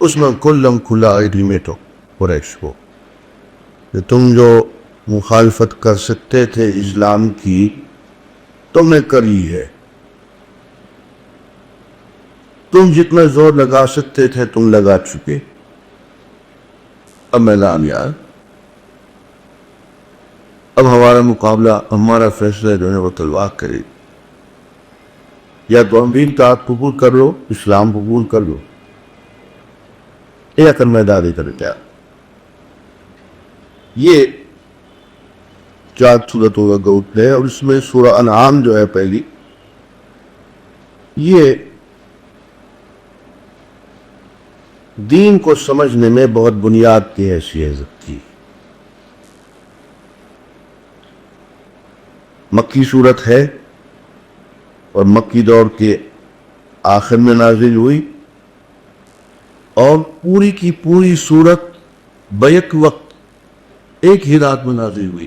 اس میں کلم کھلا ایگریمنٹ ہو قریش کو کہ تم جو مخالفت کر سکتے تھے اسلام کی تم نے کری ہے، تم جتنا زور لگا سکتے تھے تم لگا چکے، اب میدان یار، اب ہمارا مقابلہ، ہمارا فیصلہ جو ہے وہ تلوار کرے، یا تو امیر کا قبول کر لو، اسلام قبول کر لو، یا کر میدان کر کیا۔ یہ 4 صورتوں کا گوٹ ہے، اور اس میں سورہ انعام جو ہے پہلی، یہ دین کو سمجھنے میں بہت بنیاد کی حیثیت رکھتی، مکی صورت ہے اور مکی دور کے آخر میں نازل ہوئی، اور پوری کی پوری صورت بیک وقت ایک ہی رات میں نازل ہوئی۔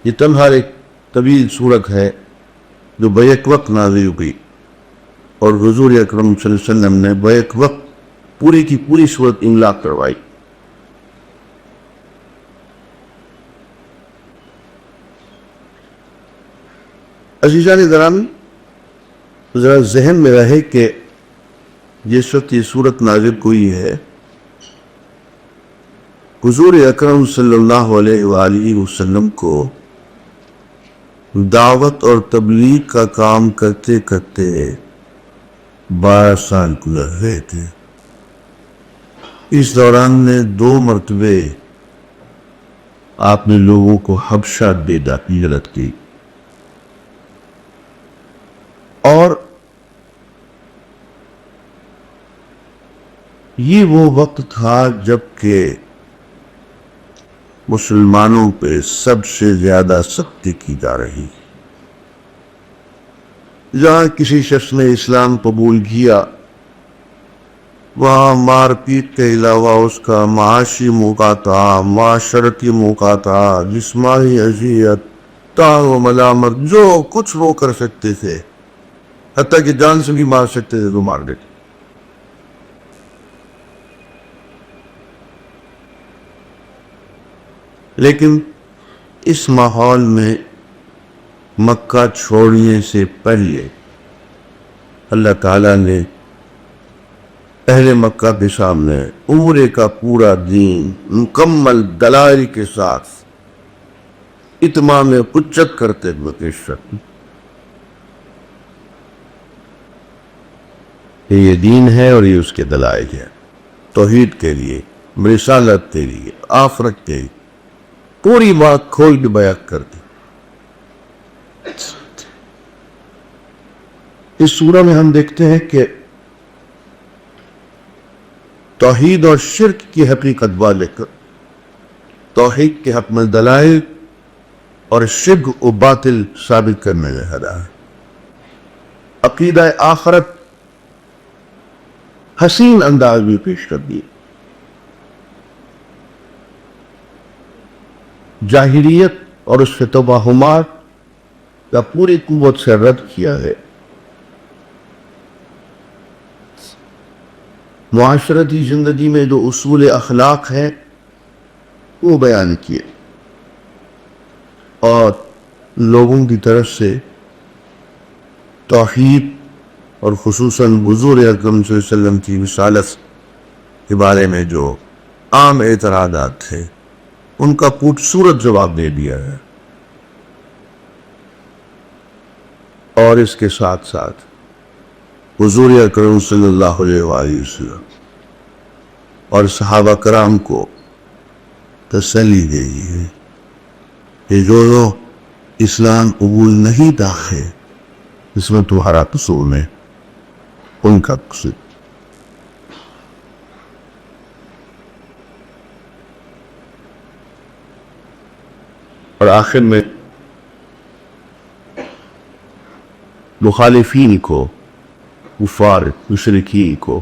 یہ تنہا ایک طویل صورت ہے جو بیک وقت نازل ہوئی، اور حضور اکرم صلی اللہ علیہ وسلم نے بیک وقت پوری کی پوری صورت املا کروائی۔ عزیزان گرامی، ذرا ذہن میں رہے کہ جس وقت یہ صورت نازل ہوئی ہے، حضور اکرم صلی اللہ علیہ وآلہ وسلم کو دعوت اور تبلیغ کا کام کرتے کرتے 12 سال گزر گئے تھے۔ اس دوران میں 2 مرتبے آپ نے لوگوں کو حبشہ بھیجا، ہجرت کی، اور یہ وہ وقت تھا جب کہ مسلمانوں پہ سب سے زیادہ سختی کی جا رہی، جہاں کسی شخص نے اسلام قبول کیا وہاں مار پیٹ کے علاوہ اس کا معاشی موقع تھا، معاشرتی موقع تھا، جسمانی اذیت، طعن و ملامت، جو کچھ وہ کر سکتے تھے، حتیٰ کہ جان سے بھی مار سکتے تھے تو مار دیتے۔ لیکن اس ماحول میں مکہ چھوڑنے سے پہلے اللہ تعالیٰ نے اہل مکہ کے سامنے عمرے کا پورا دین مکمل دلائل کے ساتھ اتمام حجت کرتے ہوئے پیش رکھی کہ یہ دین ہے اور یہ اس کے دلائل ہے، توحید کے لیے، رسالت کے لیے، آخرت کے لیے، پوری بات کھول کے بیان کر دی۔ اس سورہ میں ہم دیکھتے ہیں کہ توحید اور شرک کی حقیقت والے کر، توحید کے حق میں دلائل اور شرک و باطل ثابت کرنے میں ہدا ہے۔ عقیدہ آخرت حسین انداز میں پیش کر دی، جاہلیت اور اس کے توہمات کا پوری قوت سے رد کیا ہے، معاشرتی زندگی میں جو اصول اخلاق ہیں وہ بیان کیے، اور لوگوں کی طرف سے توحید اور خصوصاً حضور اکرم صلی اللہ علیہ وسلم کی رسالت کے بارے میں جو عام اعتراضات تھے ان کا خوبصورت جواب دے دیا ہے۔ اور اس کے ساتھ ساتھ حضور اکرم صلی اللہ علیہ وآلہ وسلم اور صحابہ کرام کو تسلی دے دی ہے کہ جو لوگ اسلام قبول نہیں داخل اس میں تمہارا قصور نہیں، ان کا قصور۔ اور آخر میں مخالفین کو، کفار مشرکین کو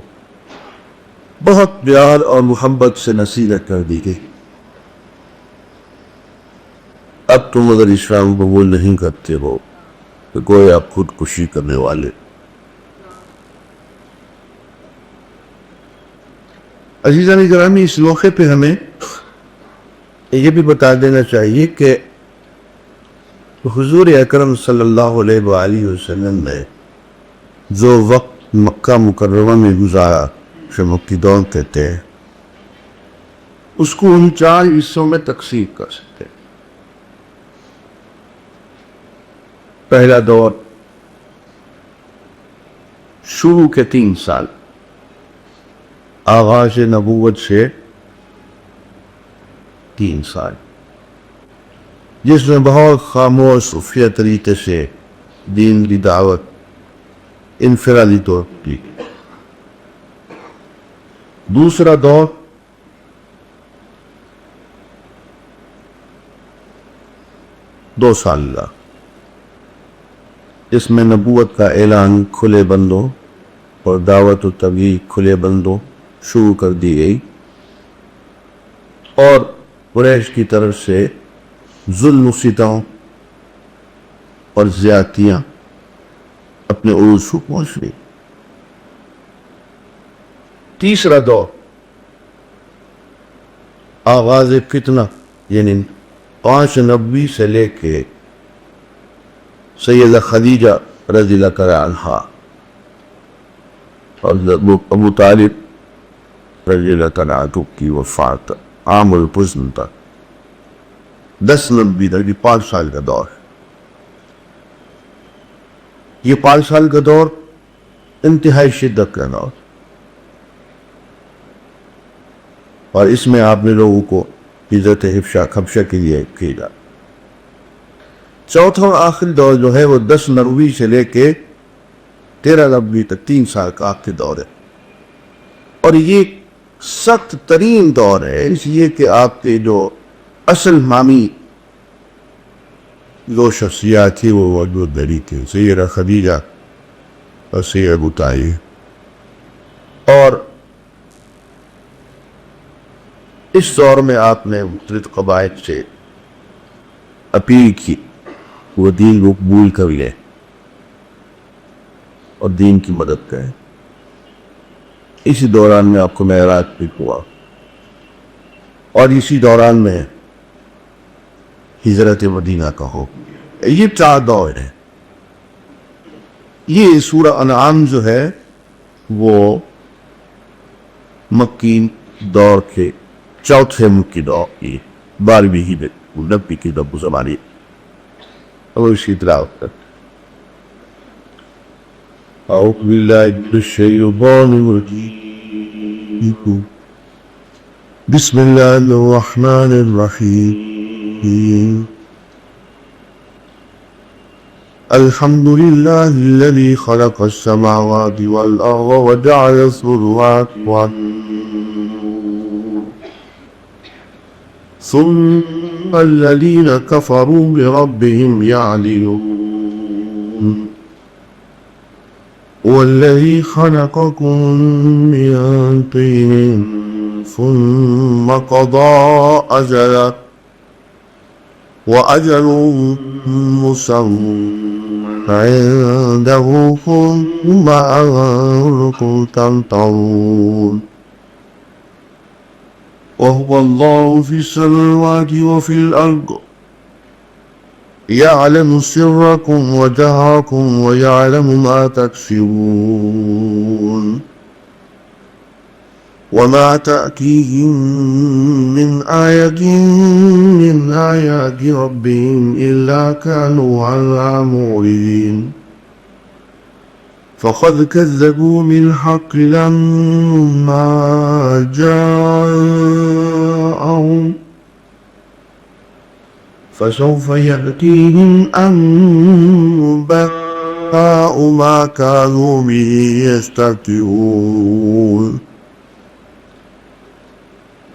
بہت پیار اور محبت سے نصیحت کر دی گئی، اب تم اگر اسلام قبول نہیں کرتے ہو تو کوئی آپ خودکشی کرنے والے، عزیزان گرامی، اس موقع پہ ہمیں یہ بھی بتا دینا چاہیے کہ حضور اکرم صلی اللہ علیہ وآلہ وسلم نے جو وقت مکہ مکرمہ میں گزارا، اسے مکی دور کہتے ہیں، اس کو ہم 4 حصوں میں تقسیم کر سکتے ہیں۔ پہلا دور شروع کے 3 سال، آغاز نبوت سے 3 سال، جس میں بہت خاموش خفیہ طریقے سے دین کی دعوت انفرادی طور پر کی۔ دوسرا دور دو سال کا، جس میں نبوت کا اعلان کھلے بندوں اور دعوت و تبلیغ کھلے بندوں شروع کر دی گئی، اور قریش کی طرف سے ظلم و ستم اور زیادتیاں اپنے عروج کو پہنچ گئی۔ تیسرا دور آغاز فتنہ، یعنی 590 سے لے کے سیدہ خدیجہ رضی اللہ تعالیٰ عنہا اور ابو طالب رضی اللہ تعالیٰ عنہ کی وفات عام الحزن تک، 1090 تک، 5 سال کا دور ہے۔ یہ 5 سال کا دور انتہائی شدت کا دور، اور اس میں آپ نے لوگوں کو عزت خبشہ کے لیے کیا۔ چوتھا اور آخری دور جو ہے وہ 1090 سے لے کے 1390 تک 3 سال کا آخری دور ہے، اور یہ سخت ترین دور ہے، اس لیے کہ آپ کے جو اصل مامی جو شخصیات تھی وہ موجود نہیں تھی، سیدہ خدیجہ اور سیدہ ابو طالب، اور اس دور میں آپ نے مختلف قبائل سے اپیل کی وہ دین کو قبول کر لے اور دین کی مدد کرے۔ اسی دوران میں آپ کو معراج بھی ہوا، اور اسی دوران میں ہجرت مدینہ کا ہو۔ یہ 4 دور ہیں۔ یہ سورہ انعام جو ہے وہ مکی دور کے چوتھے مکی دور کی 12ویں نبی کی رب زمانی اور اسی طرح اعوذ باللہ من الشیطان الرجیم، بسم اللہ الرحمن الرحیم، الحمد للہ الذی خلق السماوات والارض وجعل الظلمات والنور ثم الذین کفروا بربهم يعدلون، والذي خلقكم من طين ثم قضى أجلا وأجل مسمى عنده ثم أنتم تمترون، وهو الله في السماوات وفي الأرض يعلم سركم وجهركم ويعلم ما تكسبون، وما تأتيهم من آية من آيات ربهم إلا كانوا عنها معرضين، فقد كذبوا بالحق لما جاءهم فسوف يأتيهم أنباء ما كانوا به يستهزئون،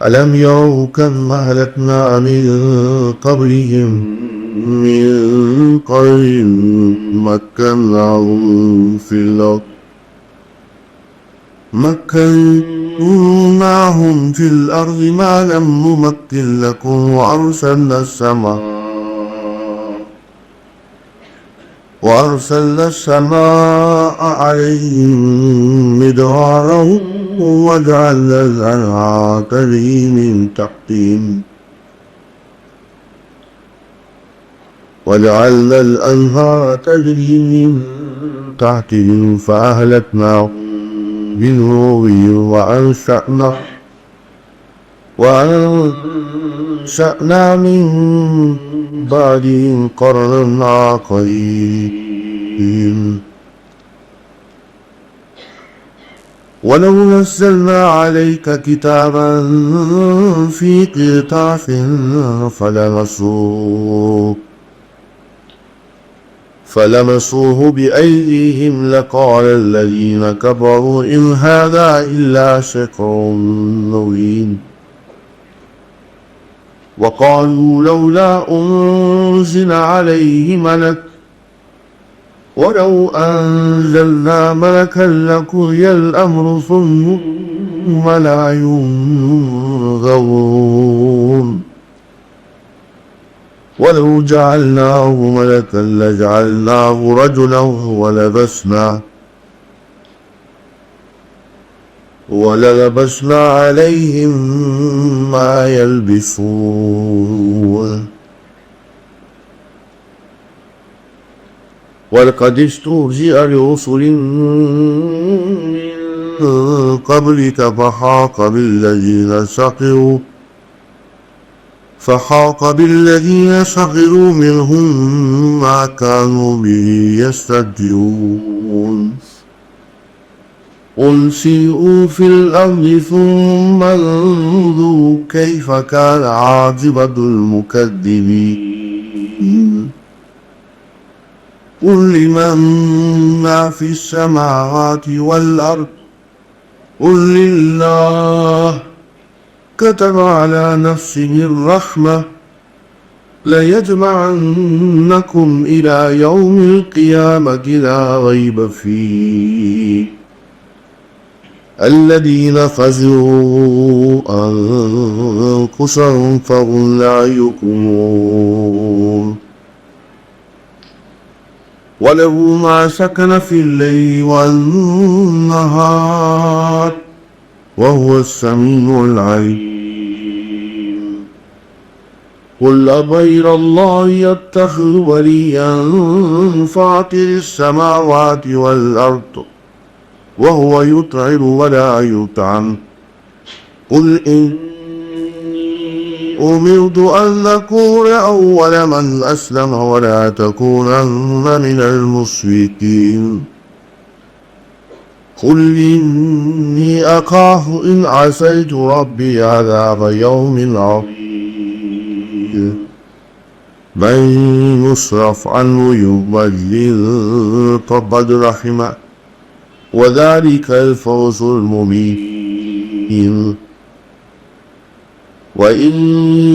ألم يروا كم أهلكنا من قبلهم من قرن مكناهم في الأرض ما لم نمكن لكم، وأرسلنا السماء وأرسلنا السماء عليهم مدرارا وجعلنا الأنهار تجري من تحتهم فأهلكناهم بالنووي وأنشأنا من بعدهم قرنا آخرين ولو نزلنا عليك كتابا في قرطاس فلمسوه بأيديهم لقال الذين كفروا إن هذا إلا سحر مبين وقالوا لولا أنزل عليه ملك ولو أنزلنا ملكا لقضي الأمر ثم لا ينظرون ولو جعلناه ملكا لجعلناه رجلا وللبسنا عليهم ما يلبسون ولقد استهزئ برسل من قبلك فحاق بالذين سخروا منهم ما كانوا به يستهزئون قل سيروا في الأرض ثم انظروا كيف كان عاقبة المكذبين قل لمن ما في السماوات والأرض قل لله كتب على نفسه الرحمة ليجمعنكم إلى يوم القيامة لا ريب فيه الذين خسروا أنفسهم فهم لا يؤمنون وله ما سكن في الليل والنهار وهو السميع العليم قل أغير الله يتخذ وليا فاطر السماوات والأرض وهو يطعم ولا يطعم قل إني أمرت أن أكون أول من أسلم ولا تكونن من المشركين قل إني أخاف إن عصيت ربي عذاب يوم عظيم من يصرف عنه يبدل فقد رحمه وذلك الفوز المبين وإن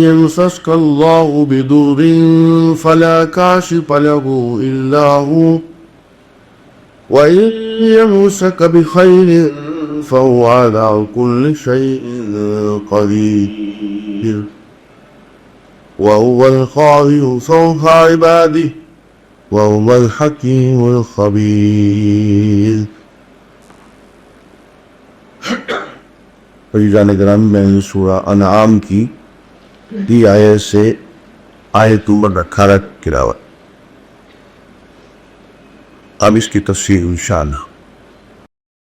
يمسسك الله بضر فلا كاشف له إلا هو وإن يمسك بخير فهو على كل شيء قدير وهو القاهر فوق عباده وهو الحكيم الخبير. عزیزان گرامی، میں نے سورہ انعام کی 3 آیت سے آیت نمبر 18 تک تلاوت. اب اس کی تفسیر انشاءاللہ